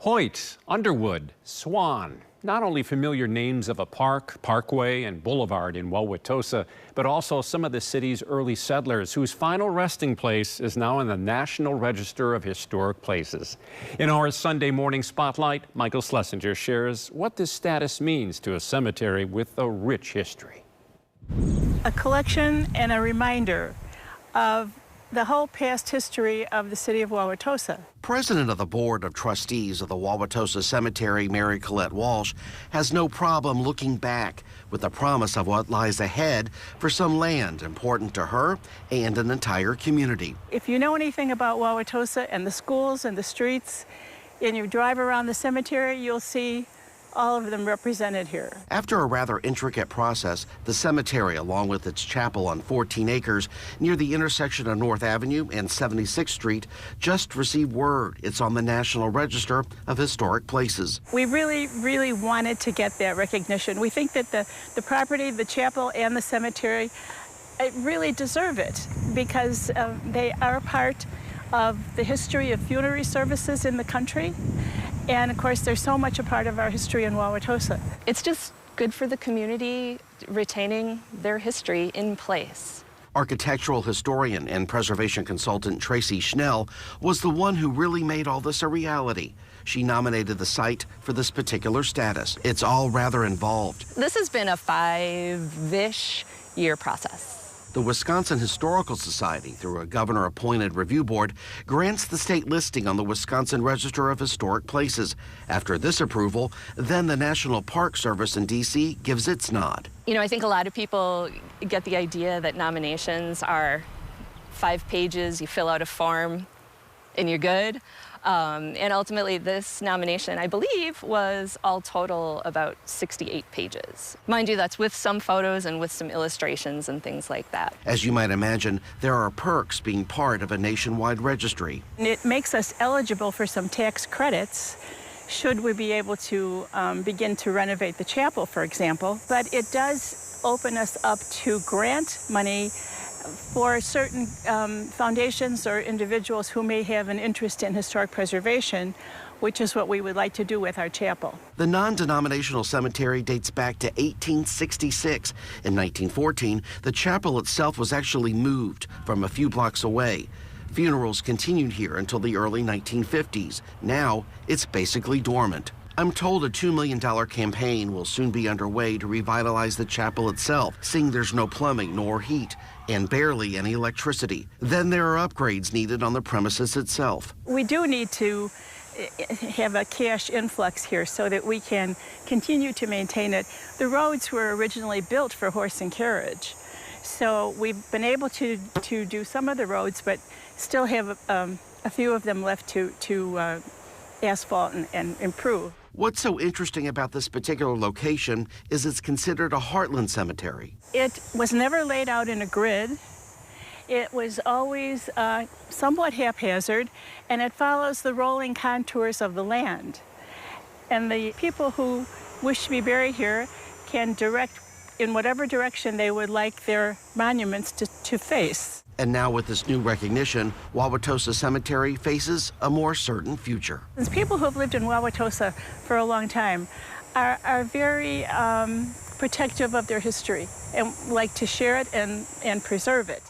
Hoyt, Underwood, Swan. Not only familiar names of a park, parkway, and boulevard in Wauwatosa, but also some of the city's early settlers whose final resting place is now in the National Register of Historic Places. In our Sunday morning spotlight, Michael Schlesinger shares what this status means to a cemetery with a rich history. A collection and a reminder of the whole past history of the city of Wauwatosa. President of the Board of Trustees of the Wauwatosa Cemetery, Mary Colette Walsh, has no problem looking back with the promise of what lies ahead for some land important to her and an entire community. If you know anything about Wauwatosa and the schools and the streets, and you drive around the cemetery, you'll see all of them represented here. After a rather intricate process, the cemetery, along with its chapel on 14 acres near the intersection of North Avenue and 76th Street, just received word it's on the National Register of Historic Places. We really wanted to get that recognition. We think that the property, the chapel, and the cemetery really deserve it because they are part of the history of funerary services in the country. And of course, they're so much a part of our history in Wauwatosa. It's just good for the community retaining their history in place. Architectural historian and preservation consultant Tracy Schnell was the one who really made all this a reality. She nominated the site for this particular status. It's all rather involved. This has been a 5-ish year process. The Wisconsin Historical Society, through a governor-appointed review board, grants the state listing on the Wisconsin Register of Historic Places. After this approval, then the National Park Service in D.C. gives its nod. You know, I think a lot of people get the idea that nominations are 5 pages, you fill out a form, and you're good. And ultimately, this nomination, I believe, was all total about 68 pages. Mind you, that's with some photos and with some illustrations and things like that. As you might imagine, there are perks being part of a nationwide registry. It makes us eligible for some tax credits should we be able to begin to renovate the chapel, for example. But it does open us up to grant money for certain foundations or individuals who may have an interest in historic preservation, which is what we would like to do with our chapel. The non-denominational cemetery dates back to 1866. In 1914, the chapel itself was actually moved from a few blocks away. Funerals continued here until the early 1950s. Now, it's basically dormant. I'm told a $2 million campaign will soon be underway to revitalize the chapel itself, seeing there's no plumbing nor heat and barely any electricity. Then there are upgrades needed on the premises itself. We do need to have a cash influx here so that we can continue to maintain it. The roads were originally built for horse and carriage. So we've been able to do some of the roads, but still have a few of them left to asphalt and improve. What's so interesting about this particular location is it's considered a heartland cemetery. It was never laid out in a grid. It was always somewhat haphazard, and it follows the rolling contours of the land. And the people who wish to be buried here can direct in whatever direction they would like their monuments to face. And now with this new recognition, Wauwatosa Cemetery faces a more certain future. People who have lived in Wauwatosa for a long time are very protective of their history and like to share it and preserve it.